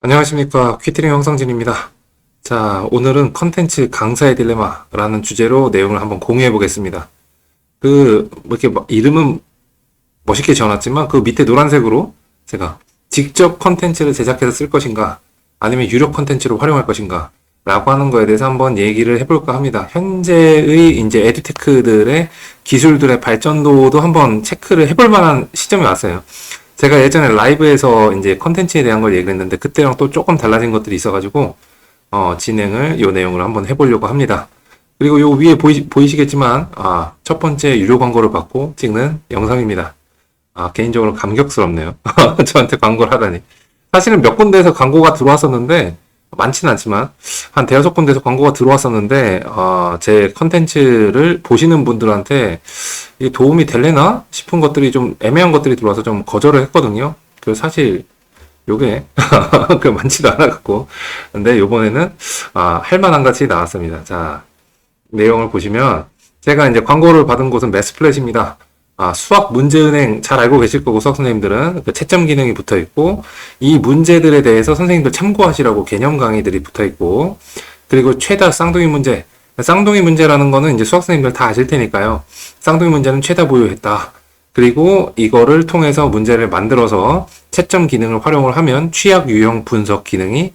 안녕하십니까. 퀴트링 형성진입니다. 자, 오늘은 컨텐츠 강사의 딜레마라는 주제로 내용을 한번 공유해 보겠습니다. 이렇게 이름은 멋있게 지어놨지만 그 밑에 노란색으로 제가 직접 컨텐츠를 제작해서 쓸 것인가 아니면 유료 컨텐츠로 활용할 것인가 라고 하는 거에 대해서 한번 얘기를 해볼까 합니다. 현재의 이제 에듀테크들의 기술들의 발전도도 한번 체크를 해볼 만한 시점이 왔어요. 제가 예전에 라이브에서 이제 컨텐츠에 대한 걸 얘기를 했는데 그때랑 또 조금 달라진 것들이 있어가지고 진행을 요 내용으로 한번 해보려고 합니다. 그리고 요 위에 보이시겠지만 첫 번째 유료 광고를 받고 찍는 영상입니다. 개인적으로 감격스럽네요. 저한테 광고를 하다니. 사실은 몇 군데에서 광고가 들어왔었는데 많지는 않지만 한 대여섯 군데에서 광고가 들어왔었는데 제 컨텐츠를 보시는 분들한테 이게 도움이 될래나 싶은 것들이 좀 애매한 것들이 들어와서 좀 거절을 했거든요. 사실 요게 그 많지도 않아 갖고 근데 요번에는 할 만한 같이 나왔습니다. 자, 내용을 보시면 제가 이제 광고를 받은 곳은 매스플랫입니다. 수학 문제은행 잘 알고 계실 거고 수학 선생님들은 그 채점 기능이 붙어 있고 이 문제들에 대해서 선생님들 참고하시라고 개념 강의들이 붙어 있고 그리고 최다 쌍둥이 문제 쌍둥이 문제라는 거는 이제 수학 선생님들 다 아실 테니까요. 쌍둥이 문제는 최다 보유했다. 그리고 이거를 통해서 문제를 만들어서 채점 기능을 활용을 하면 취약 유형 분석 기능이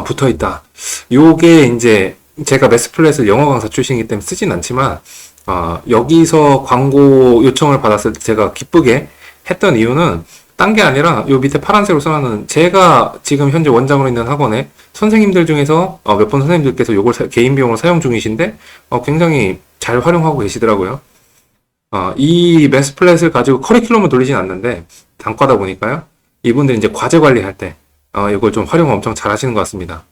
붙어 있다. 요게 이제 제가 매스플랫을 영어 강사 출신이기 때문에 쓰진 않지만 여기서 광고 요청을 받았을 때 제가 기쁘게 했던 이유는 딴 게 아니라 요 밑에 파란색으로 써놨는 제가 지금 현재 원장으로 있는 학원에 선생님들 중에서 몇 분 선생님들께서 요걸 개인 비용으로 사용 중이신데 굉장히 잘 활용하고 계시더라고요. 이 매스플랫을 가지고 커리큘럼을 돌리진 않는데 단과다 보니까요. 이분들이 이제 과제 관리할 때 이걸 좀 활용 엄청 잘 하시는 것 같습니다.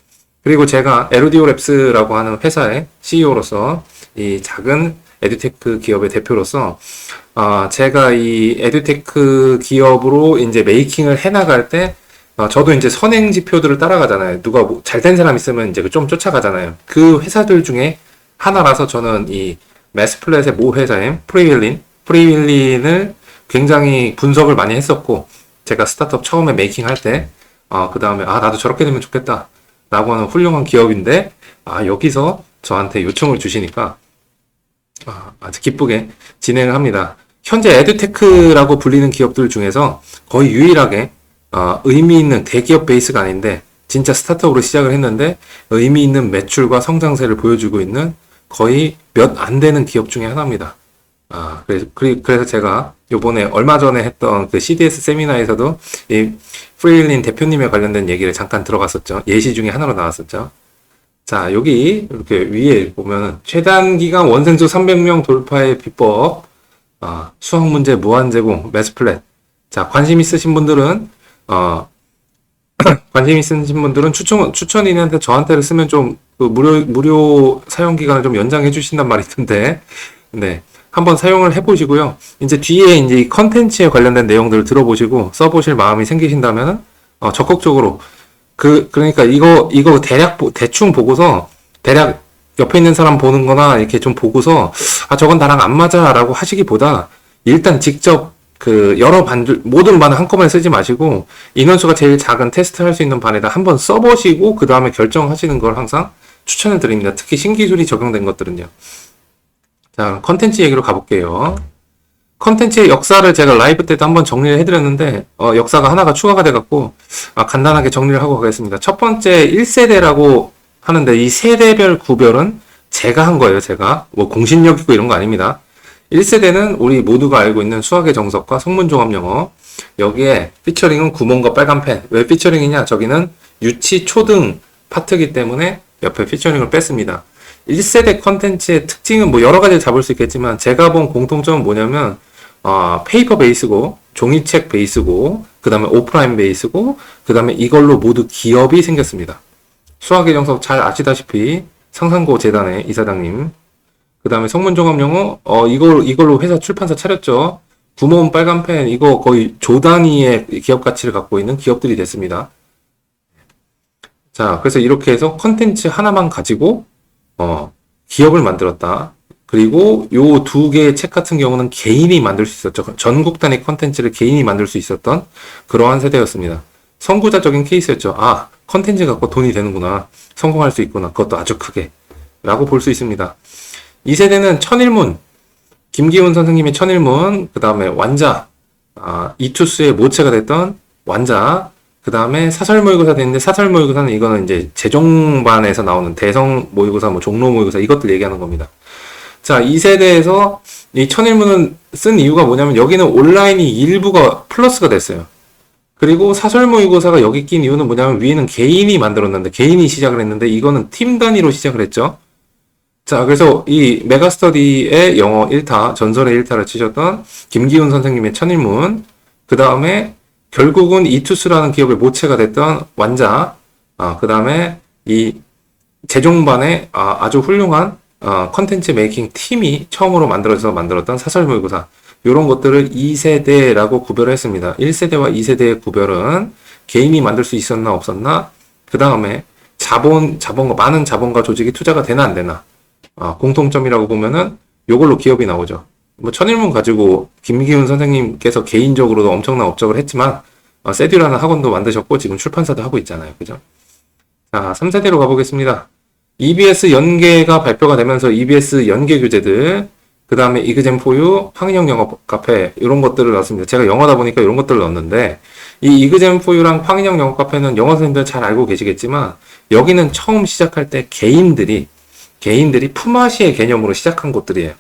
그리고 제가 에루디오랩스라고 하는 회사의 CEO로서 이 작은 에듀테크 기업의 대표로서 제가 이 에듀테크 기업으로 이제 메이킹을 해나갈 때 저도 이제 선행 지표들을 따라가잖아요. 누가 잘된 사람 있으면 이제 좀 쫓아가잖아요. 그 회사들 중에 하나라서 저는 이 매스플랫의 모 회사인 프리윌린을 굉장히 분석을 많이 했었고 제가 스타트업 처음에 메이킹 할 때 그 다음에 나도 저렇게 되면 좋겠다 라고 하는 훌륭한 기업인데 여기서 저한테 요청을 주시니까 아주 기쁘게 진행을 합니다. 현재 에듀테크라고 불리는 기업들 중에서 거의 유일하게 의미 있는 대기업 베이스가 아닌데 진짜 스타트업으로 시작을 했는데 의미 있는 매출과 성장세를 보여주고 있는 거의 몇 안 되는 기업 중에 하나입니다. 그래서 제가 요번에 얼마 전에 했던 그 CDS 세미나에서도 이 프리윌린 대표님에 관련된 얘기를 잠깐 들어갔었죠. 예시 중에 하나로 나왔었죠. 자, 여기 이렇게 위에 보면은 최단 기간 원생수 300명 돌파의 비법, 수학 문제 무한 제공, 매스플랫. 자, 관심 있으신 분들은 추천인한테 저한테를 쓰면 좀 그 무료 사용 기간을 좀 연장해 주신단 말이 있던데, 네. 한번 사용을 해보시고요. 이제 뒤에 이제 이 컨텐츠에 관련된 내용들을 들어보시고 써보실 마음이 생기신다면은 적극적으로 그러니까 이거 대충 보고서 대략 옆에 있는 사람 보는 거나 이렇게 좀 보고서 저건 나랑 안 맞아 라고 하시기보다 일단 직접 여러 반들 모든 반을 한꺼번에 쓰지 마시고 인원수가 제일 작은 테스트 할 수 있는 반에다 한번 써보시고 그 다음에 결정하시는 걸 항상 추천해 드립니다. 특히 신기술이 적용된 것들은요. 자, 컨텐츠 얘기로 가볼게요. 컨텐츠의 역사를 제가 라이브 때도 한번 정리를 해드렸는데 역사가 하나가 추가가 돼갖고 간단하게 정리를 하고 가겠습니다. 첫 번째 1세대라고 하는데 이 세대별 구별은 제가 한 거예요. 제가 뭐 공신력 있고 이런 거 아닙니다. 1세대는 우리 모두가 알고 있는 수학의 정석과 속문종합영어, 여기에 피처링은 구몬과 빨간펜. 왜 피처링이냐? 저기는 유치 초등 파트이기 때문에 옆에 피처링을 뺐습니다. 1세대 컨텐츠의 특징은 뭐 여러 가지를 잡을 수 있겠지만 제가 본 공통점은 뭐냐면 페이퍼 베이스고 종이책 베이스고 그 다음에 오프라인 베이스고 그 다음에 이걸로 모두 기업이 생겼습니다. 수학의 정석 잘 아시다시피 상상고 재단의 이사장님, 그 다음에 성문종합영어 이걸로 회사 출판사 차렸죠. 구몬 빨간펜 이거 거의 조 단위의 기업 가치를 갖고 있는 기업들이 됐습니다. 자, 그래서 이렇게 해서 컨텐츠 하나만 가지고 기업을 만들었다. 그리고 요 두 개의 책 같은 경우는 개인이 만들 수 있었죠. 전국 단위 컨텐츠를 개인이 만들 수 있었던 그러한 세대였습니다. 선구자적인 케이스였죠. 컨텐츠 갖고 돈이 되는구나. 성공할 수 있구나. 그것도 아주 크게. 라고 볼 수 있습니다. 2세대는 천일문, 김기훈 선생님의 천일문, 그 다음에 완자, 이투스의 모체가 됐던 완자, 그 다음에 사설 모의고사 됐는데 사설 모의고사는 이거는 이제 재종반에서 나오는 대성 모의고사, 뭐 종로 모의고사 이것들 얘기하는 겁니다. 자, 2세대에서 이 천일문은 쓴 이유가 뭐냐면 여기는 온라인이 일부가 플러스가 됐어요. 그리고 사설 모의고사가 여기 낀 이유는 뭐냐면 위에는 개인이 만들었는데 개인이 시작을 했는데 이거는 팀 단위로 시작을 했죠. 자, 그래서 이 메가스터디의 영어 1타, 전설의 1타를 치셨던 김기훈 선생님의 천일문, 그 다음에 결국은 이투스라는 기업의 모체가 됐던 완자, 그 다음에 이 재종반의 아주 훌륭한 컨텐츠 메이킹 팀이 처음으로 만들었던 사설 모의고사, 이런 것들을 2세대라고 구별을 했습니다. 1세대와 2세대의 구별은 개인이 만들 수 있었나 없었나, 그 다음에 많은 자본과 조직이 투자가 되나 안 되나, 공통점이라고 보면은 요걸로 기업이 나오죠. 뭐 천일문 가지고 김기훈 선생님께서 개인적으로도 엄청난 업적을 했지만 세듀라는 학원도 만드셨고 지금 출판사도 하고 있잖아요. 그죠? 자, 3세대로 가보겠습니다. EBS 연계가 발표가 되면서 EBS 연계 교재들, 그 다음에 이그젠4U, 황인영 영어 카페 이런 것들을 넣었습니다. 제가 영어다 보니까 이런 것들을 넣었는데 이 이그젠4U랑 황인영 영어 카페는 영어 선생님들 잘 알고 계시겠지만 여기는 처음 시작할 때 개인들이 품앗이의 개념으로 시작한 곳들이에요.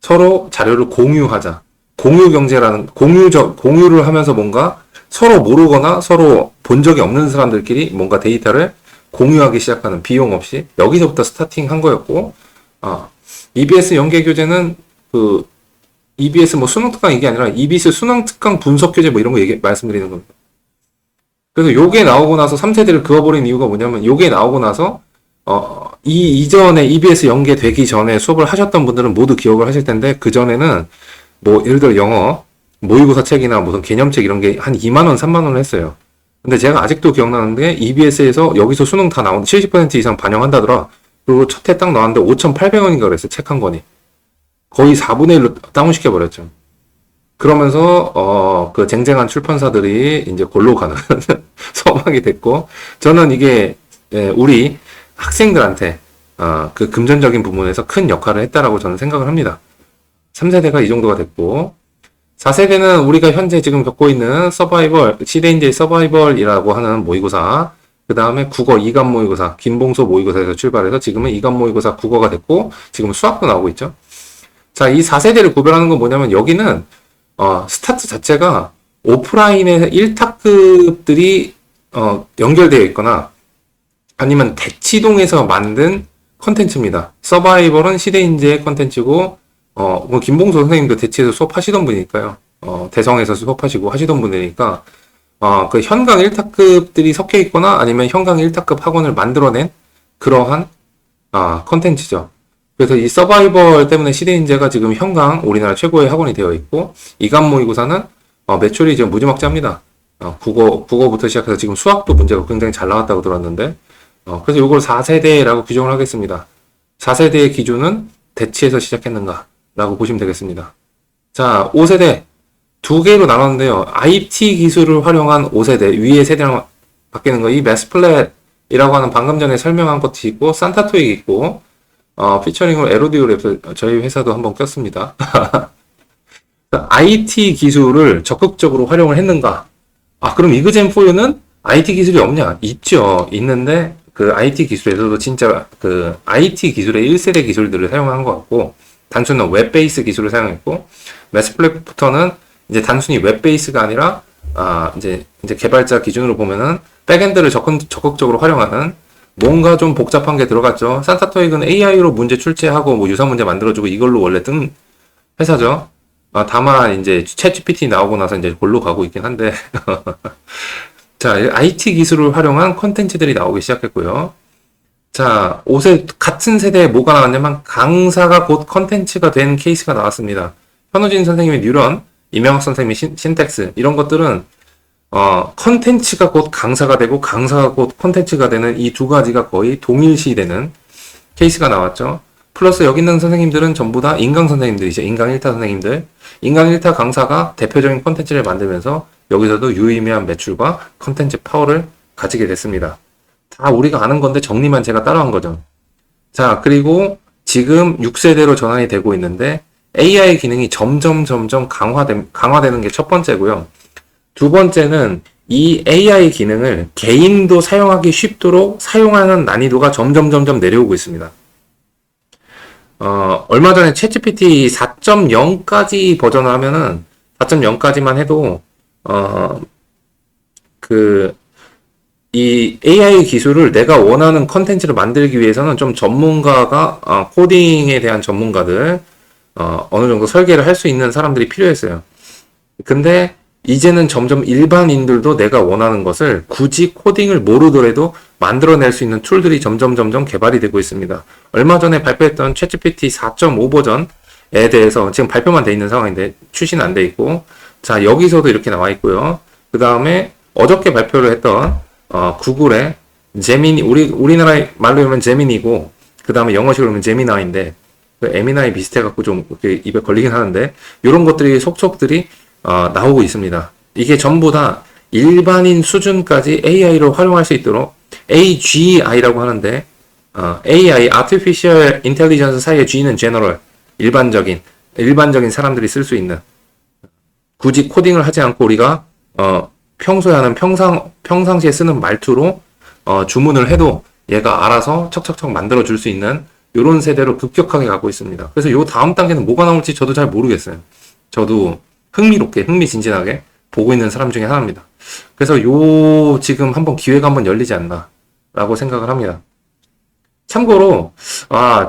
서로 자료를 공유하자. 공유 경제라는, 공유를 하면서 뭔가 서로 모르거나 서로 본 적이 없는 사람들끼리 뭔가 데이터를 공유하기 시작하는 비용 없이 여기서부터 스타팅 한 거였고, EBS 연계 교재는 EBS 뭐 수능 특강 이게 아니라 EBS 수능 특강 분석 교재 뭐 이런 거 말씀드리는 겁니다. 그래서 요게 나오고 나서 3세대를 그어버린 이유가 뭐냐면 요게 나오고 나서 이전에 EBS 연계되기 전에 수업을 하셨던 분들은 모두 기억을 하실 텐데, 그전에는, 뭐, 예를 들어 영어, 모의고사 책이나 무슨 개념책 이런 게 한 2만원, 3만원을 했어요. 근데 제가 아직도 기억나는데, EBS에서 여기서 수능 다 나오는데 70% 이상 반영한다더라. 그리고 첫 해 딱 나왔는데 5,800원인가 그랬어요. 책 한 권이. 거의 4분의 1로 다운시켜버렸죠. 그러면서, 그 쟁쟁한 출판사들이 이제 골로 가는 서막이 됐고, 저는 이게, 우리 학생들한테 그 금전적인 부분에서 큰 역할을 했다라고 저는 생각을 합니다. 3세대가 이 정도가 됐고, 4세대는 우리가 현재 지금 겪고 있는 서바이벌, 시대인재의 서바이벌이라고 하는 모의고사, 그 다음에 국어 2간 모의고사, 김봉소 모의고사에서 출발해서 지금은 2간 모의고사 국어가 됐고, 지금 수학도 나오고 있죠. 자, 이 4세대를 구별하는 건 뭐냐면 여기는 스타트 자체가 오프라인의 1타급들이 연결되어 있거나 아니면 대치동에서 만든 컨텐츠입니다. 서바이벌은 시대인재의 컨텐츠고, 뭐 김봉수 선생님도 대치에서 수업하시던 분이니까요. 대성에서 수업하시고 하시던 분이니까, 그 현강 1타급들이 섞여 있거나 아니면 현강 1타급 학원을 만들어낸 그러한, 컨텐츠죠. 그래서 이 서바이벌 때문에 시대인재가 지금 현강 우리나라 최고의 학원이 되어 있고, 이간 모의고사는, 매출이 지금 무지막지합니다. 국어부터 시작해서 지금 수학도 문제가 굉장히 잘 나왔다고 들었는데, 그래서 이걸 4세대라고 규정을 하겠습니다. 4세대의 기준은 대치에서 시작했는가 라고 보시면 되겠습니다. 자, 5세대 두 개로 나눴는데요. IT 기술을 활용한 5세대, 위의 세대랑 바뀌는 거, 이 매스플랫이라고 하는 방금 전에 설명한 것이 있고, 산타토익이 있고, 피처링으로 에로디오 랩 저희 회사도 한번 꼈습니다. IT 기술을 적극적으로 활용을 했는가? 그럼 이그젠4U는 IT 기술이 없냐? 있죠. 있는데, 그 IT 기술에서도 진짜 그 IT 기술의 1세대 기술들을 사용한 것 같고, 단순한 웹 베이스 기술을 사용했고, 매스플랫부터는 이제 단순히 웹 베이스가 아니라, 이제 개발자 기준으로 보면은 백엔드를 적극적으로 활용하는 뭔가 좀 복잡한 게 들어갔죠. 산타토익은 AI로 문제 출제하고 뭐 유사 문제 만들어주고 이걸로 원래 뜬 회사죠. 다만 이제 챗GPT 나오고 나서 이제 골로 가고 있긴 한데. 자, IT 기술을 활용한 콘텐츠들이 나오기 시작했고요. 자, 같은 세대에 뭐가 나왔냐면 강사가 곧 콘텐츠가 된 케이스가 나왔습니다. 현우진 선생님의 뉴런, 이명학 선생님의 신텍스 이런 것들은 콘텐츠가 곧 강사가 되고 강사가 곧 콘텐츠가 되는 이 두 가지가 거의 동일시되는 케이스가 나왔죠. 플러스 여기 있는 선생님들은 전부 다 인강 선생님들이죠. 인강 1타 선생님들. 인강 1타 강사가 대표적인 콘텐츠를 만들면서 여기서도 유의미한 매출과 콘텐츠 파워를 가지게 됐습니다. 다 우리가 아는 건데 정리만 제가 따라한 거죠. 자, 그리고 지금 6세대로 전환이 되고 있는데 AI 기능이 점점 강화되는 게 첫 번째고요. 두 번째는 이 AI 기능을 개인도 사용하기 쉽도록 사용하는 난이도가 점점 내려오고 있습니다. 얼마 전에 챗GPT 4.0까지 버전을 하면은 4.0까지만 해도 이 AI 기술을 내가 원하는 컨텐츠를 만들기 위해서는 좀 전문가가 코딩에 대한 전문가들 어느 정도 설계를 할 수 있는 사람들이 필요했어요. 근데 이제는 점점 일반인들도 내가 원하는 것을 굳이 코딩을 모르더라도 만들어낼 수 있는 툴들이 점점 개발이 되고 있습니다. 얼마 전에 발표했던 챗GPT 4.5 버전에 대해서 지금 발표만 돼 있는 상황인데 출시는 안 돼 있고, 자, 여기서도 이렇게 나와 있고요. 그 다음에 어저께 발표를 했던 구글의 제미니, 우리나라 말로 하면 제미니고, 그 다음에 영어식으로 하면 제미나이인데, 그 에미나이 비슷해갖고 좀 이렇게 입에 걸리긴 하는데, 이런 것들이 속속들이 나오고 있습니다. 이게 전부 다 일반인 수준까지 AI로 활용할 수 있도록 AGI라고 하는데, AI, Artificial Intelligence 사이의 G는 General, 일반적인 사람들이 쓸 수 있는, 굳이 코딩을 하지 않고 우리가 평소에 하는 평상시에 쓰는 말투로 주문을 해도 얘가 알아서 척척척 만들어 줄 수 있는 이런 세대로 급격하게 가고 있습니다. 그래서 요 다음 단계는 뭐가 나올지 저도 잘 모르겠어요. 저도 흥미진진하게 보고 있는 사람 중에 하나입니다. 그래서 지금 한번 기회가 한번 열리지 않나 라고 생각을 합니다. 참고로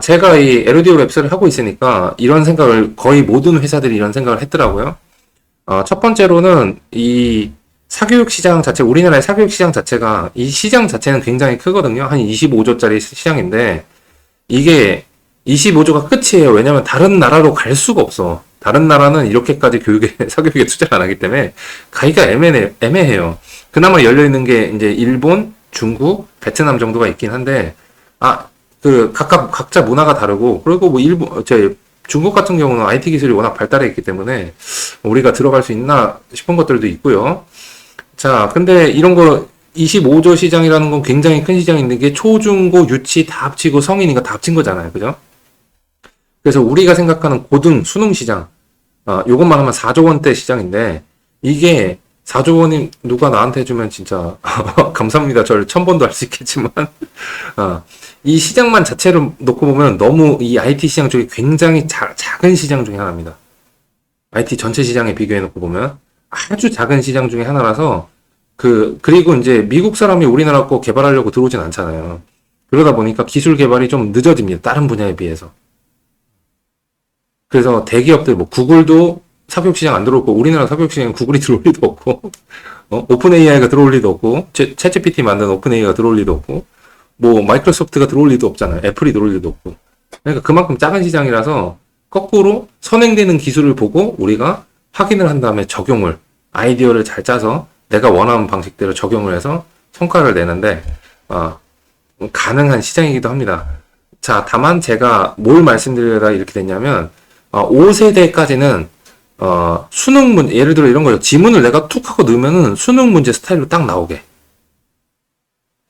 제가 이 에르디오 랩스를 하고 있으니까 이런 생각을 거의 모든 회사들이 이런 생각을 했더라고요. 첫 번째로는 이 사교육 시장 자체, 우리나라의 사교육 시장 자체가, 이 시장 자체는 굉장히 크거든요. 한 25조짜리 시장인데, 이게 25조가 끝이에요. 왜냐면 다른 나라로 갈 수가 없어. 다른 나라는 이렇게까지 사교육에 투자를 안 하기 때문에 가기가 애매해요. 그나마 열려있는 게 이제 일본, 중국, 베트남 정도가 있긴 한데, 각자 문화가 다르고, 그리고 뭐 중국 같은 경우는 IT 기술이 워낙 발달해 있기 때문에 우리가 들어갈 수 있나 싶은 것들도 있고요. 자, 근데 이런 거 25조 시장이라는 건 굉장히 큰 시장인데 이게 초, 중, 고, 유치 다 합치고 성인인가 다 합친 거잖아요. 그죠? 그래서 우리가 생각하는 고등 수능 시장, 요것만 하면 4조 원대 시장인데 이게 4조 원이 누가 나한테 해주면 진짜 감사합니다. 저를 1000번도 할 수 있겠지만 이 시장만 자체로 놓고 보면 너무 이 IT 시장 쪽이 굉장히 작은 시장 중에 하나입니다. IT 전체 시장에 비교해 놓고 보면 아주 작은 시장 중에 하나라서 그리고 이제 미국 사람이 우리나라 거 개발하려고 들어오진 않잖아요. 그러다 보니까 기술 개발이 좀 늦어집니다. 다른 분야에 비해서. 그래서 대기업들 뭐 구글도 사교육 시장 안 들어오고 우리나라 사교육 시장에 구글이 들어올 리도 없고 오픈 AI가 들어올 리도 없고 챗GPT 만든 오픈 AI가 들어올 리도 없고 뭐 마이크로소프트가 들어올 리도 없잖아요. 애플이 들어올 리도 없고. 그러니까 그만큼 작은 시장이라서 거꾸로 선행되는 기술을 보고 우리가 확인을 한 다음에 아이디어를 잘 짜서 내가 원하는 방식대로 적용을 해서 성과를 내는데 가능한 시장이기도 합니다. 자, 다만 제가 뭘 말씀드리려다 이렇게 됐냐면 5세대까지는 수능 문제, 예를 들어 이런 거요. 지문을 내가 툭 하고 넣으면은 수능 문제 스타일로 딱 나오게.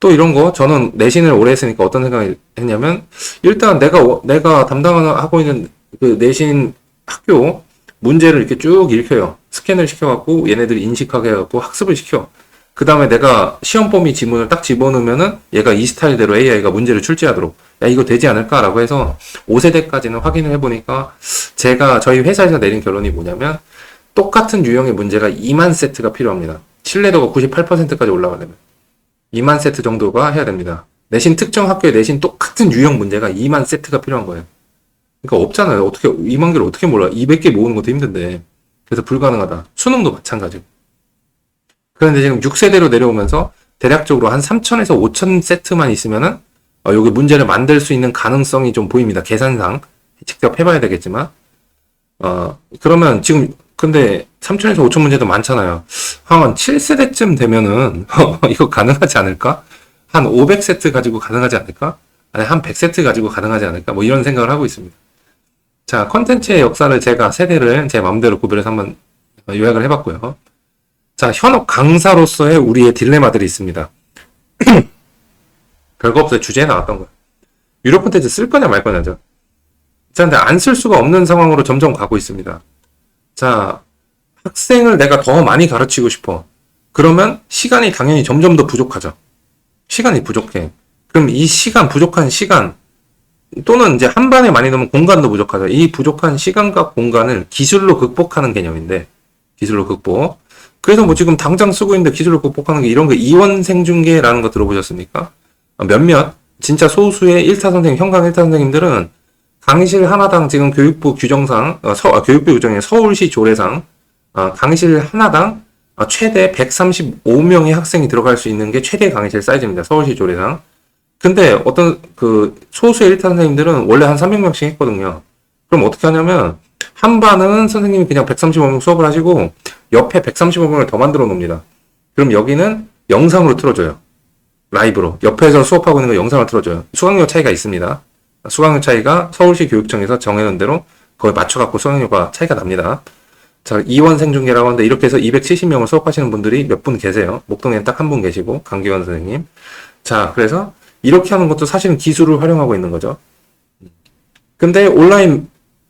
또 이런 거, 저는 내신을 오래 했으니까 어떤 생각을 했냐면, 일단 내가 담당하고 있는 그 내신 학교 문제를 이렇게 쭉 읽혀요. 스캔을 시켜갖고 얘네들이 인식하게 해갖고 학습을 시켜. 그 다음에 내가 시험 범위 지문을 딱 집어넣으면은 얘가 이 스타일대로 AI가 문제를 출제하도록. 야, 이거 되지 않을까라고 해서 5세대까지는 확인을 해보니까 저희 회사에서 내린 결론이 뭐냐면 똑같은 유형의 문제가 2만 세트가 필요합니다. 신뢰도가 98%까지 올라가려면. 2만 세트 정도가 해야 됩니다. 내신 특정 학교의 내신 똑같은 유형 문제가 2만 세트가 필요한 거예요. 그러니까 없잖아요. 2만 개를 어떻게 몰라. 200개 모으는 것도 힘든데. 그래서 불가능하다. 수능도 마찬가지고. 그런데 지금 6세대로 내려오면서 대략적으로 한 3,000에서 5,000 세트만 있으면은 여기 문제를 만들 수 있는 가능성이 좀 보입니다. 계산상. 직접 해봐야 되겠지만. 그러면 지금 근데 3,000에서 5,000 문제도 많잖아요. 한 7세대쯤 되면은 이거 가능하지 않을까? 한 500세트 가지고 가능하지 않을까? 아니 한 100세트 가지고 가능하지 않을까? 뭐 이런 생각을 하고 있습니다. 자, 컨텐츠의 역사를 제가 세대를 제 마음대로 구별해서 한번 요약을 해봤고요. 자, 현업 강사로서의 우리의 딜레마들이 있습니다. 별거 없어요. 주제에 나왔던 거야. 유료 콘텐츠 쓸 거냐 말 거냐죠. 자, 근데 안 쓸 수가 없는 상황으로 점점 가고 있습니다. 자, 학생을 내가 더 많이 가르치고 싶어. 그러면 시간이 당연히 점점 더 부족하죠. 시간이 부족해. 그럼 이 시간, 부족한 시간, 또는 이제 한 반에 많이 넣으면 공간도 부족하죠. 이 부족한 시간과 공간을 기술로 극복하는 개념인데, 기술로 극복. 그래서 뭐 지금 당장 쓰고 있는데 기술로 극복하는 게 이런 거 이원 생중계라는 거 들어보셨습니까? 몇몇, 진짜 소수의 1타 선생님, 현강 1타 선생님들은 강의실 하나당 지금 교육부 규정상, 교육부 규정에 서울시 조례상, 강의실 하나당 최대 135명의 학생이 들어갈 수 있는 게 최대 강의실 사이즈입니다. 서울시 조례상. 근데 어떤 그 소수의 1타 선생님들은 원래 한 300명씩 했거든요. 그럼 어떻게 하냐면 한 반은 선생님이 그냥 135명 수업을 하시고 옆에 135명을 더 만들어 놓습니다. 그럼 여기는 영상으로 틀어줘요. 라이브로. 옆에서 수업하고 있는 거 영상으로 틀어줘요. 수강료 차이가 있습니다. 수강료 차이가 서울시 교육청에서 정해놓은 대로 거기 맞춰갖고 수강료가 차이가 납니다. 자, 이원 생중계라고 하는데 이렇게 해서 270명을 수업하시는 분들이 몇 분 계세요. 목동에는 딱 한 분 계시고 강기원 선생님. 자, 그래서 이렇게 하는 것도 사실은 기술을 활용하고 있는 거죠. 근데 온라인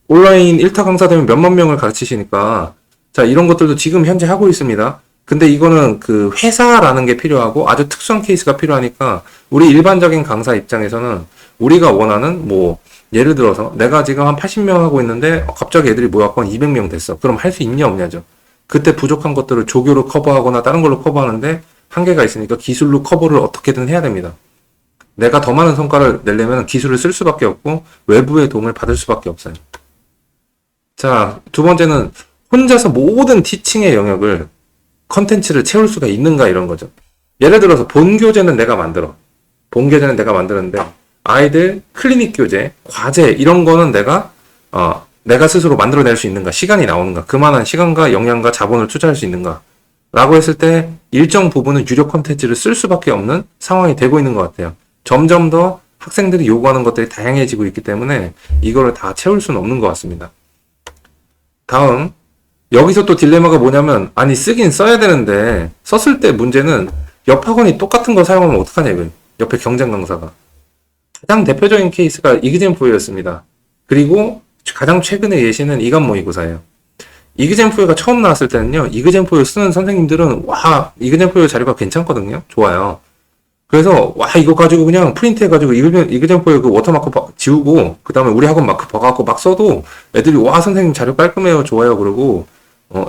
1타 강사 되면 몇만 명을 가르치시니까 자, 이런 것들도 지금 현재 하고 있습니다. 근데 이거는 그 회사라는 게 필요하고 아주 특수한 케이스가 필요하니까 우리 일반적인 강사 입장에서는 우리가 원하는 뭐 예를 들어서 내가 지금 한 80명 하고 있는데 갑자기 애들이 모여갖고 한 200명 됐어. 그럼 할 수 있냐 없냐죠. 그때 부족한 것들을 조교로 커버하거나 다른 걸로 커버하는데 한계가 있으니까 기술로 커버를 어떻게든 해야 됩니다. 내가 더 많은 성과를 내려면 기술을 쓸 수밖에 없고 외부의 도움을 받을 수밖에 없어요. 자, 두 번째는 혼자서 모든 티칭의 영역을 컨텐츠를 채울 수가 있는가 이런 거죠. 예를 들어서 본교재는 내가 만들어. 본교재는 내가 만드는데 아이들 클리닉 교재, 과제 이런 거는 내가 스스로 만들어낼 수 있는가? 시간이 나오는가? 그만한 시간과 역량과 자본을 투자할 수 있는가? 라고 했을 때 일정 부분은 유료 콘텐츠를 쓸 수밖에 없는 상황이 되고 있는 것 같아요. 점점 더 학생들이 요구하는 것들이 다양해지고 있기 때문에 이거를 다 채울 수는 없는 것 같습니다. 다음, 여기서 또 딜레마가 뭐냐면, 아니, 쓰긴 써야 되는데, 썼을 때 문제는 옆 학원이 똑같은 거 사용하면 어떡하냐, 이거. 옆에 경쟁 강사가. 가장 대표적인 케이스가 이그젠포였습니다. 그리고 가장 최근의 예시는 이간 모의고사예요. 이그젠포가 처음 나왔을 때는요, 이그젠포 쓰는 선생님들은, 와, 이그젠포 자료가 괜찮거든요. 좋아요. 그래서 와 이거 가지고 그냥 프린트 해가지고 이그젠포에 그 워터마크 지우고 그 다음에 우리 학원 마크 박아갖고 막 써도 애들이 와 선생님 자료 깔끔해요 좋아요 그러고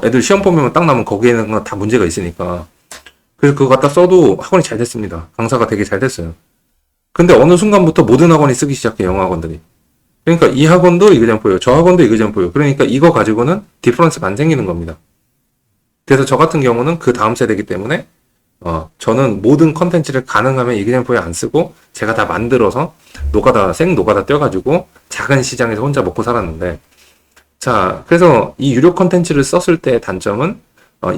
애들 시험 보면 딱 나면 거기에는 다 문제가 있으니까 그래서 그거 갖다 써도 학원이 잘 됐습니다. 강사가 되게 잘 됐어요. 근데 어느 순간부터 모든 학원이 쓰기 시작해 영어 학원들이. 그러니까 이 학원도 이그젠포예요. 저 학원도 이그젠포예요. 그러니까 이거 가지고는 디퍼런스가 안 생기는 겁니다. 그래서 저 같은 경우는 그 다음 세대이기 때문에 저는 모든 컨텐츠를 가능하면 이그젠포에 안 쓰고 제가 다 만들어서 생노가다 떼어가지고 작은 시장에서 혼자 먹고 살았는데 자 그래서 이 유료 컨텐츠를 썼을 때의 단점은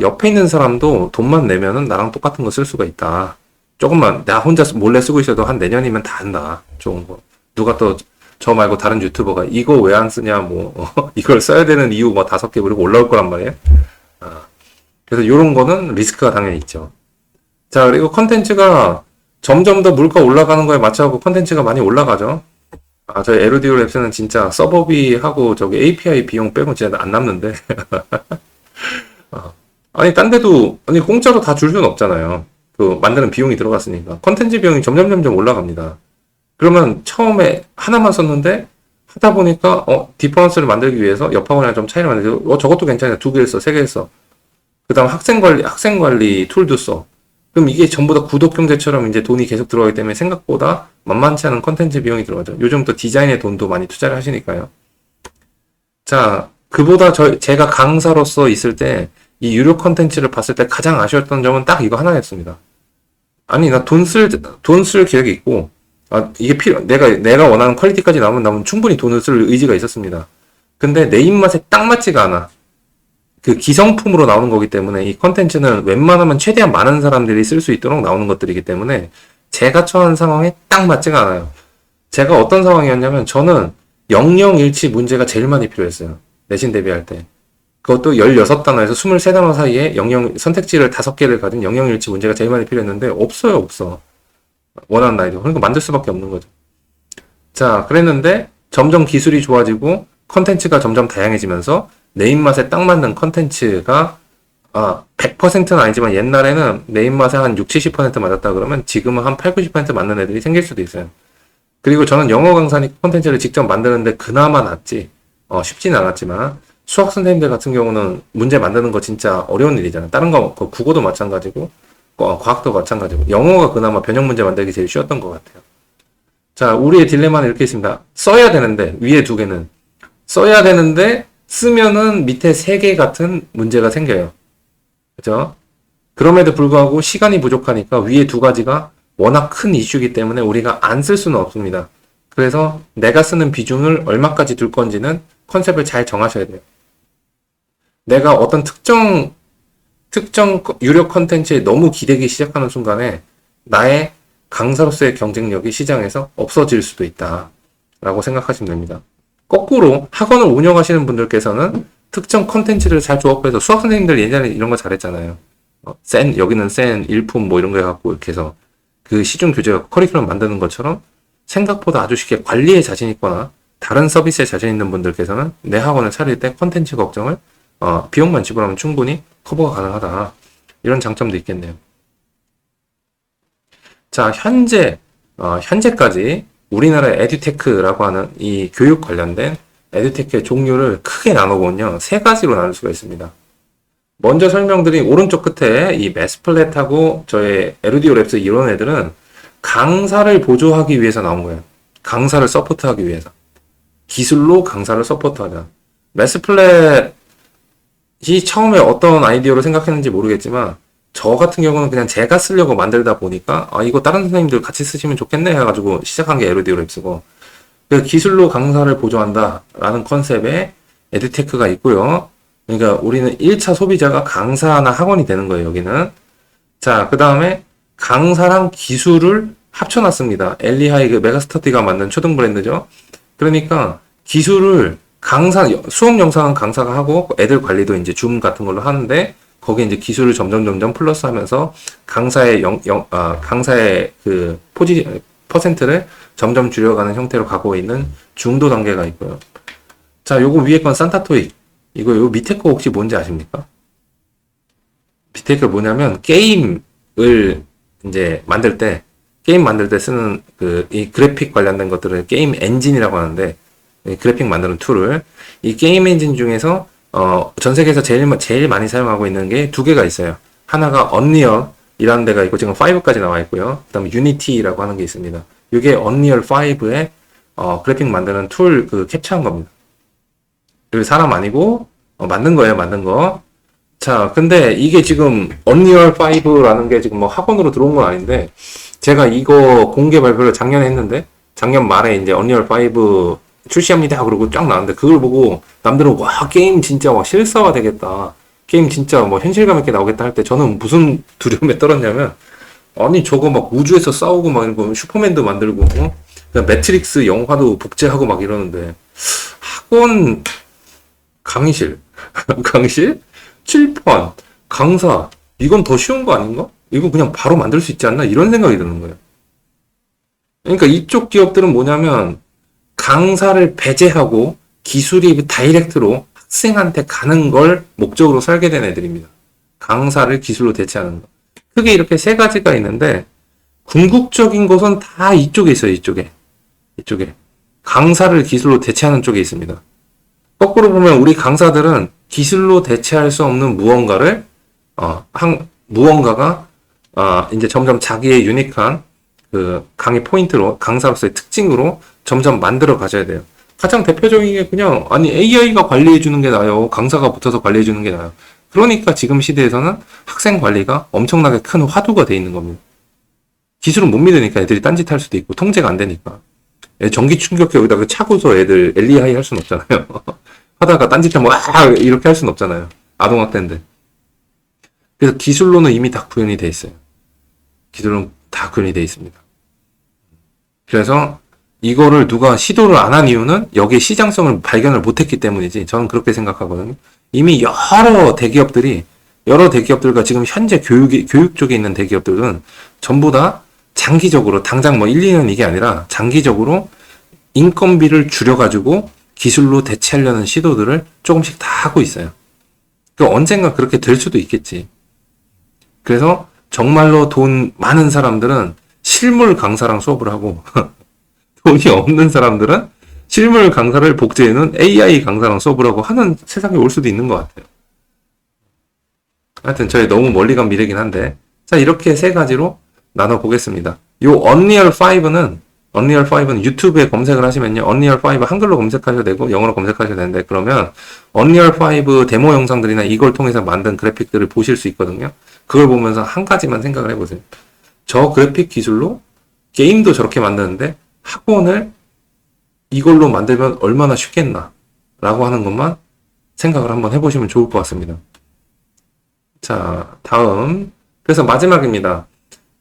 옆에 있는 사람도 돈만 내면은 나랑 똑같은 거 쓸 수가 있다. 조금만 나 혼자 몰래 쓰고 있어도 한 내년이면 다 한다. 좋은 거. 누가 또 저 말고 다른 유튜버가 이거 왜 안 쓰냐 이걸 써야 되는 이유 5개 그리고 올라올 거란 말이에요. 그래서 이런 거는 리스크가 당연히 있죠. 자, 그리고 컨텐츠가 점점 더 물가 올라가는 거에 맞춰서 컨텐츠가 많이 올라가죠. 저희 에루디오 랩스는 진짜 서버비하고 저기 API 비용 빼고 진짜 안 남는데. 아니, 딴 데도, 아니, 공짜로 다 줄 수는 없잖아요. 그, 만드는 비용이 들어갔으니까. 컨텐츠 비용이 점점 올라갑니다. 그러면 처음에 하나만 썼는데, 하다 보니까, 디퍼런스를 만들기 위해서 옆 학원이랑 좀 차이를 만들고, 저것도 괜찮아. 2개 써, 3개 써. 그 다음 학생 관리 툴도 써. 그럼 이게 전부 다 구독 경제처럼 이제 돈이 계속 들어가기 때문에 생각보다 만만치 않은 컨텐츠 비용이 들어가죠. 요즘 또 디자인에 돈도 많이 투자를 하시니까요. 자, 그보다 제가 강사로서 있을 때 이 유료 컨텐츠를 봤을 때 가장 아쉬웠던 점은 딱 이거 하나였습니다. 아니, 나 돈 쓸 계획이 있고, 이게 내가 원하는 퀄리티까지 나오면 충분히 돈을 쓸 의지가 있었습니다. 근데 내 입맛에 딱 맞지가 않아. 그 기성품으로 나오는 거기 때문에 이 컨텐츠는 웬만하면 최대한 많은 사람들이 쓸 수 있도록 나오는 것들이기 때문에 제가 처한 상황에 딱 맞지가 않아요. 제가 어떤 상황이었냐면 저는 영영일치 문제가 제일 많이 필요했어요. 내신 대비할 때. 그것도 16단어에서 23단어 사이에 선택지를 5개를 가진 영영일치 문제가 제일 많이 필요했는데 없어요. 원하는 아이디어. 그러니까 만들 수밖에 없는 거죠. 자, 그랬는데 점점 기술이 좋아지고 컨텐츠가 점점 다양해지면서 내 입맛에 딱 맞는 컨텐츠가 100%는 아니지만 옛날에는 내 입맛에 한 6, 70% 맞았다 그러면 지금은 한 8, 90% 맞는 애들이 생길 수도 있어요. 그리고 저는 영어 강사니까 콘텐츠를 직접 만드는데 그나마 낫지. 쉽지는 않았지만 수학 선생님들 같은 경우는 문제 만드는 거 진짜 어려운 일이잖아요. 다른 거 국어도 마찬가지고 과학도 마찬가지고 영어가 그나마 변형 문제 만들기 제일 쉬웠던 것 같아요. 자, 우리의 딜레마는 이렇게 있습니다. 써야 되는데 위에 두 개는 써야 되는데 쓰면은 밑에 세 개 같은 문제가 생겨요. 그죠? 그럼에도 불구하고 시간이 부족하니까 위에 두 가지가 워낙 큰 이슈이기 때문에 우리가 안 쓸 수는 없습니다. 그래서 내가 쓰는 비중을 얼마까지 둘 건지는 컨셉을 잘 정하셔야 돼요. 내가 어떤 특정 유료 컨텐츠에 너무 기대기 시작하는 순간에 나의 강사로서의 경쟁력이 시장에서 없어질 수도 있다 라고 생각하시면 됩니다. 거꾸로 학원을 운영하시는 분들께서는 특정 컨텐츠를 잘 조합해서 수학 선생님들 예전에 이런 거 잘했잖아요. 여기는 센, 일품 뭐 이런 거 해갖고 이렇게 해서 그 시중 교재 커리큘럼 만드는 것처럼 생각보다 아주 쉽게 관리에 자신 있거나 다른 서비스에 자신 있는 분들께서는 내 학원을 차릴 때 컨텐츠 걱정을 비용만 지불하면 충분히 커버가 가능하다. 이런 장점도 있겠네요. 자, 현재까지 우리나라의 에듀테크라고 하는 이 교육 관련된 에듀테크의 종류를 크게 나눠보면요. 세 가지로 나눌 수가 있습니다. 먼저 설명드린 오른쪽 끝에 이 매스플랫하고 저의 에르디오 랩스 이런 애들은 강사를 보조하기 위해서 나온 거예요. 강사를 서포트하기 위해서. 기술로 강사를 서포트하자. 매스플랫이 처음에 어떤 아이디어로 생각했는지 모르겠지만 저 같은 경우는 그냥 제가 쓰려고 만들다 보니까 이거 다른 선생님들 같이 쓰시면 좋겠네 해가지고 시작한 게 에르디오 랩스고 기술로 강사를 보조한다 라는 컨셉의 에듀테크가 있고요. 그러니까 우리는 1차 소비자가 강사나 학원이 되는 거예요, 여기는. 자, 그 다음에 강사랑 기술을 합쳐놨습니다. 엘리하이 그 메가스터디가 만든 초등 브랜드죠. 그러니까 기술을 수업 영상은 강사가 하고 애들 관리도 이제 줌 같은 걸로 하는데 거기에 이제 기술을 점점 플러스 하면서 강사의 그 퍼센트를 점점 줄여가는 형태로 가고 있는 중도 단계가 있고요. 자, 요거 위에 건 산타토익. 요 밑에 거 혹시 뭔지 아십니까? 밑에 거 뭐냐면 게임을 이제 게임 만들 때 쓰는 이 그래픽 관련된 것들을 게임 엔진이라고 하는데 그래픽 만드는 툴을 이 게임 엔진 중에서 전 세계에서 제일 많이 사용하고 있는 게 두 개가 있어요. 하나가 언리얼이라는 데가 있고 지금 5까지 나와 있고요. 그다음에 유니티라고 하는 게 있습니다. 이게 언리얼 5의 그래픽 만드는 툴 캡처한 겁니다. 사람 아니고 만든 거예요, 만든 거. 자, 근데 이게 지금 언리얼 5라는 게 지금 뭐 학원으로 들어온 건 아닌데 제가 이거 공개 발표를 작년에 했는데 작년 말에 이제 언리얼 5 출시합니다 그러고 쫙 나왔는데 그걸 보고 남들은 와 게임 진짜 와 실사화 되겠다. 게임 진짜 뭐 현실감 있게 나오겠다 할 때 저는 무슨 두려움에 떨었냐면 아니 저거 막 우주에서 싸우고 막 이러고 슈퍼맨도 만들고 매트릭스 영화도 복제하고 막 이러는데 학원 강의실 강의실? 칠판 강사 이건 더 쉬운 거 아닌가? 이거 그냥 바로 만들 수 있지 않나? 이런 생각이 드는 거예요. 그러니까 이쪽 기업들은 뭐냐면 강사를 배제하고 기술이 다이렉트로 학생한테 가는 걸 목적으로 설계된 애들입니다. 강사를 기술로 대체하는 거. 크게 이렇게 세 가지가 있는데 궁극적인 것은 다 이쪽에 있어요. 이쪽에. 강사를 기술로 대체하는 쪽에 있습니다. 거꾸로 보면 우리 강사들은 기술로 대체할 수 없는 무언가를 무언가가 이제 점점 자기의 유니크한 그 강의 포인트로 강사로서의 특징으로 점점 만들어 가셔야 돼요. 가장 대표적인 게 그냥 AI가 관리해 주는 게 나아요. 강사가 붙어서 관리해 주는 게 나아요. 그러니까 지금 시대에서는 학생 관리가 엄청나게 큰 화두가 돼 있는 겁니다. 기술은 못 믿으니까 애들이 딴짓 할 수도 있고 통제가 안 되니까. 전기 충격기 여기다가 차고서 애들 엘리하이 할 수는 없잖아요. 하다가 딴짓하면 이렇게 할 수는 없잖아요. 아동학대인데. 그래서 기술로는 이미 다 구현이 돼 있어요. 기술은 다 구현이 돼 있습니다. 그래서 이거를 누가 시도를 안 한 이유는 여기에 시장성을 발견을 못했기 때문이지. 저는 그렇게 생각하거든요. 이미 여러 대기업들과 지금 현재 교육 쪽에 있는 대기업들은 전부 다 장기적으로 당장 뭐 1, 2년 이게 아니라 장기적으로 인건비를 줄여가지고 기술로 대체하려는 시도들을 조금씩 다 하고 있어요. 언젠가 그렇게 될 수도 있겠지. 그래서 정말로 돈 많은 사람들은 실물 강사랑 수업을 하고 돈이 없는 사람들은 실물 강사를 복제해놓은 AI 강사랑 수업을 하고 하는 세상이 올 수도 있는 것 같아요. 하여튼 저희 너무 멀리 간 미래긴 한데, 자, 이렇게 세 가지로 나눠보겠습니다. 요 언리얼5는 유튜브에 검색을 하시면요, 언리얼5 한글로 검색하셔도 되고 영어로 검색하셔도 되는데, 그러면 언리얼5 데모 영상들이나 이걸 통해서 만든 그래픽들을 보실 수 있거든요. 그걸 보면서 한 가지만 생각을 해보세요. 저 그래픽 기술로 게임도 저렇게 만드는데 학원을 이걸로 만들면 얼마나 쉽겠나 라고 하는 것만 생각을 한번 해보시면 좋을 것 같습니다. 자, 다음. 그래서 마지막입니다.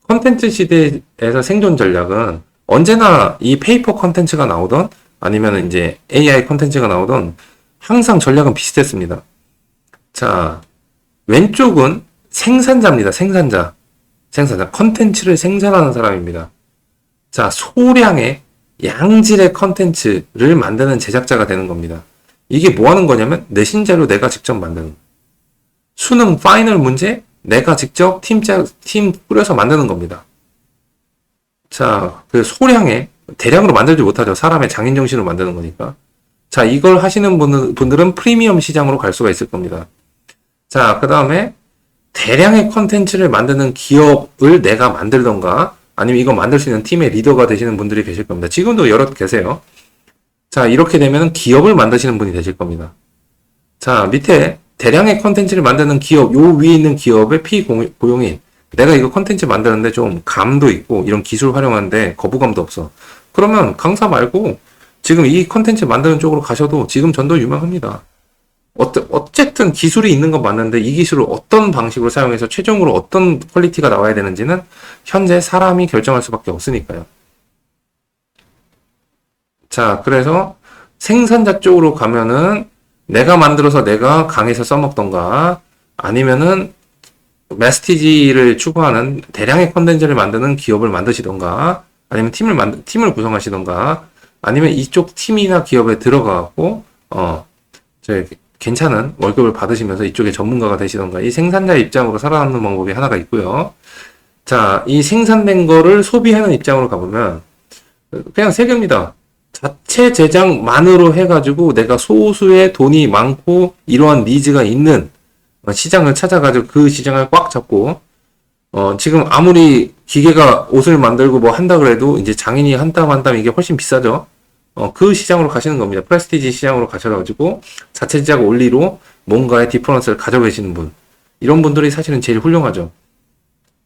컨텐츠 시대에서 생존 전략은 언제나 이 페이퍼 컨텐츠가 나오던 아니면 이제 AI 컨텐츠가 나오던 항상 전략은 비슷했습니다. 자, 왼쪽은 생산자입니다. 생산자. 컨텐츠를 생산하는 사람입니다. 자, 소량의 양질의 컨텐츠를 만드는 제작자가 되는 겁니다. 이게 뭐 하는 거냐면 내신자료 내가 직접 만드는 거예요. 수능 파이널 문제 내가 직접 팀 꾸려서 만드는 겁니다. 자, 그 소량의 대량으로 만들지 못하죠. 사람의 장인정신으로 만드는 거니까. 자, 이걸 하시는 분들은 프리미엄 시장으로 갈 수가 있을 겁니다. 자, 그 다음에 대량의 컨텐츠를 만드는 기업을 내가 만들던가 아니면 이거 만들 수 있는 팀의 리더가 되시는 분들이 계실 겁니다. 지금도 여럿 계세요. 자, 이렇게 되면 기업을 만드시는 분이 되실 겁니다. 자, 밑에 대량의 컨텐츠를 만드는 기업, 요 위에 있는 기업의 피고용인. 내가 이거 컨텐츠 만드는데 좀 감도 있고 이런 기술 활용하는데 거부감도 없어. 그러면 강사 말고 지금 이 컨텐츠 만드는 쪽으로 가셔도 지금 전도 유명합니다. 어쨌든 기술이 있는 건 맞는데 이 기술을 어떤 방식으로 사용해서 최종으로 어떤 퀄리티가 나와야 되는지는 현재 사람이 결정할 수밖에 없으니까요. 자, 그래서 생산자 쪽으로 가면은 내가 만들어서 내가 강에서 써먹던가 아니면은 메시지를 추구하는 대량의 컨텐츠를 만드는 기업을 만드시던가 아니면 팀을 구성하시던가 아니면 이쪽 팀이나 기업에 들어가고 괜찮은 월급을 받으시면서 이쪽에 전문가가 되시던가 이 생산자의 입장으로 살아남는 방법이 하나가 있고요. 자, 이 생산된 거를 소비하는 입장으로 가보면 그냥 세 개입니다. 자체 제작만으로 해가지고 내가 소수의 돈이 많고 이러한 니즈가 있는 시장을 찾아가지고 그 시장을 꽉 잡고 지금 아무리 기계가 옷을 만들고 뭐 한다 그래도 이제 장인이 한 땀 한 땀 이게 훨씬 비싸죠. 그 시장으로 가시는 겁니다. 프레스티지 시장으로 가셔가지고 자체 제작 원리로 뭔가의 디퍼런스를 가져계시는 분. 이런 분들이 사실은 제일 훌륭하죠.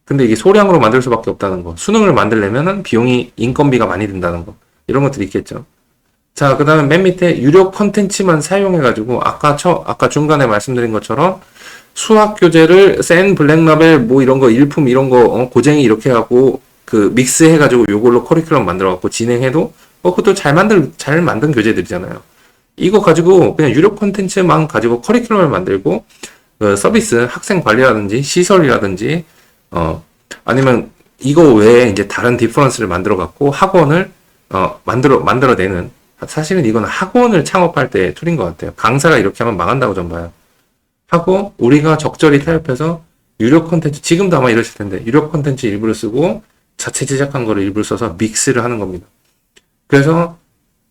근데 이게 소량으로 만들 수밖에 없다는 거. 수능을 만들려면은 비용이, 인건비가 많이 든다는 거. 이런 것들이 있겠죠. 자, 그 다음에 맨 밑에 유료 컨텐츠만 사용해가지고 아까 중간에 말씀드린 것처럼 수학 교재를 센 블랙라벨 뭐 이런 거 일품 이런 거 고쟁이 이렇게 하고 그 믹스해가지고 요걸로 커리큘럼 만들어갖고 진행해도 그것도 잘 만든 교재들이잖아요. 이거 가지고 그냥 유료 콘텐츠만 가지고 커리큘럼을 만들고 서비스, 학생 관리라든지 시설이라든지 아니면 이거 외에 이제 다른 디퍼런스를 만들어 갖고 학원을 만들어내는 사실은 이건 학원을 창업할 때 툴인 것 같아요. 강사가 이렇게 하면 망한다고 전 봐요. 하고 우리가 적절히 타협해서 유료 콘텐츠 지금도 아마 이러실 텐데 유료 콘텐츠 일부를 쓰고 자체 제작한 거를 일부를 써서 믹스를 하는 겁니다. 그래서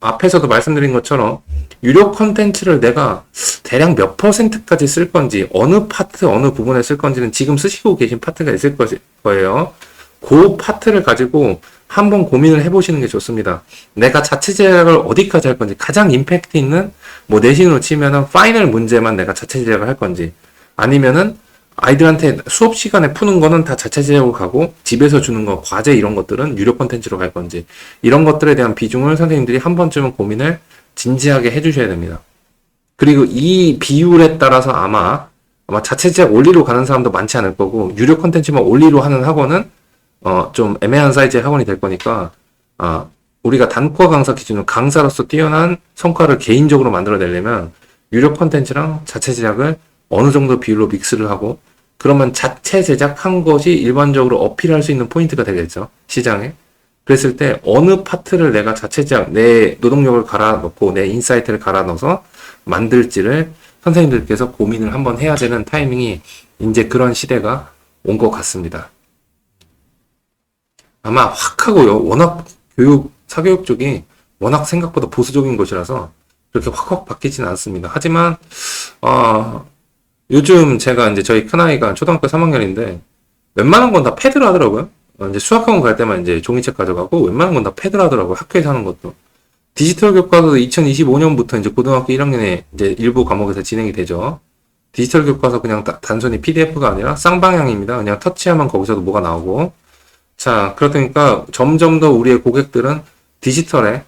앞에서도 말씀드린 것처럼 유료 콘텐츠를 내가 대략 몇 %까지 쓸 건지 어느 파트 어느 부분에 쓸 건지는 지금 쓰시고 계신 파트가 있을 거예요. 그 파트를 가지고 한번 고민을 해보시는 게 좋습니다. 내가 자체 제작을 어디까지 할 건지 가장 임팩트 있는 뭐 내신으로 치면은 파이널 문제만 내가 자체 제작을 할 건지 아니면은 아이들한테 수업 시간에 푸는 거는 다 자체 제작으로 가고 집에서 주는 거 과제 이런 것들은 유료 콘텐츠로 갈 건지 이런 것들에 대한 비중을 선생님들이 한 번쯤은 고민을 진지하게 해주셔야 됩니다. 그리고 이 비율에 따라서 아마 자체 제작 원리로 가는 사람도 많지 않을 거고 유료 콘텐츠만 원리로 하는 학원은 좀 애매한 사이즈의 학원이 될 거니까 우리가 단과 강사 기준으로 강사로서 뛰어난 성과를 개인적으로 만들어내려면 유료 콘텐츠랑 자체 제작을 어느 정도 비율로 믹스를 하고 그러면 자체 제작한 것이 일반적으로 어필할 수 있는 포인트가 되겠죠. 시장에. 그랬을 때 어느 파트를 내가 자체 제작, 내 노동력을 갈아 넣고 내 인사이트를 갈아 넣어서 만들지를 선생님들께서 고민을 한번 해야 되는 타이밍이 이제 그런 시대가 온 것 같습니다. 아마 확 하고요. 워낙 사교육 쪽이 워낙 생각보다 보수적인 것이라서 그렇게 확확 바뀌지는 않습니다. 하지만, 요즘 제가 이제 저희 큰아이가 초등학교 3학년인데 웬만한 건 다 패드로 하더라고요. 이제 수학학원 갈 때만 이제 종이책 가져가고 웬만한 건 다 패드로 하더라고요. 학교에서 하는 것도. 디지털 교과서도 2025년부터 이제 고등학교 1학년에 이제 일부 과목에서 진행이 되죠. 디지털 교과서 그냥 단순히 PDF가 아니라 쌍방향입니다. 그냥 터치하면 거기서도 뭐가 나오고. 자, 그렇다니까 점점 더 우리의 고객들은 디지털에,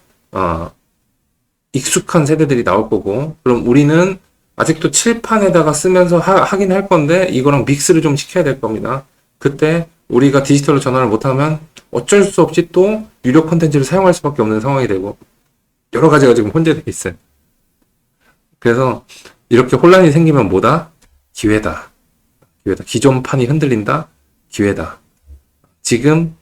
익숙한 세대들이 나올 거고, 그럼 우리는 아직도 칠판에다가 쓰면서 하긴 할 건데, 이거랑 믹스를 좀 시켜야 될 겁니다. 그때 우리가 디지털로 전환을 못하면 어쩔 수 없이 또 유료 콘텐츠를 사용할 수밖에 없는 상황이 되고, 여러 가지가 지금 혼재되어 있어요. 그래서 이렇게 혼란이 생기면 뭐다? 기회다. 기회다. 기존 판이 흔들린다? 기회다. 지금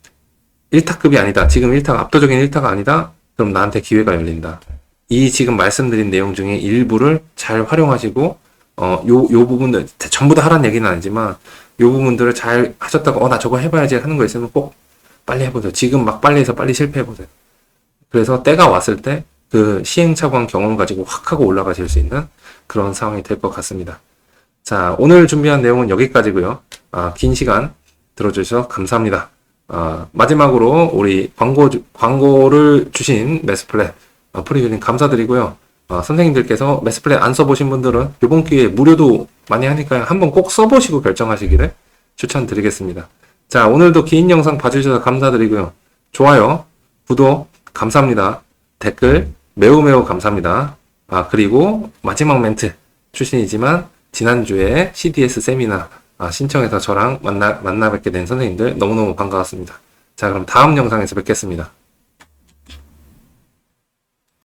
1타급이 아니다. 지금 1타, 압도적인 1타가 아니다. 그럼 나한테 기회가 열린다. 이 지금 말씀드린 내용 중에 일부를 잘 활용하시고, 요 부분들, 전부 다 하라는 얘기는 아니지만, 요 부분들을 잘 하셨다가, 나 저거 해봐야지 하는 거 있으면 꼭 빨리 해보세요. 지금 막 빨리 해서 빨리 실패해보세요. 그래서 때가 왔을 때, 그 시행착오한 경험 가지고 확 하고 올라가실 수 있는 그런 상황이 될 것 같습니다. 자, 오늘 준비한 내용은 여기까지고요. 긴 시간 들어주셔서 감사합니다. 마지막으로 우리 광고를 주신 매스플랫 프리뷰님 감사드리고요. 선생님들께서 매스플랫 안 써보신 분들은 이번 기회에 무료도 많이 하니까요. 한번 꼭 써보시고 결정하시기를 추천드리겠습니다. 자, 오늘도 긴 영상 봐주셔서 감사드리고요. 좋아요, 구독 감사합니다. 댓글 매우 매우 감사합니다. 그리고 마지막 멘트 출신이지만 지난주에 CDS 세미나 신청해서 저랑 만나 뵙게 된 선생님들 너무너무 반가웠습니다. 자, 그럼 다음 영상에서 뵙겠습니다.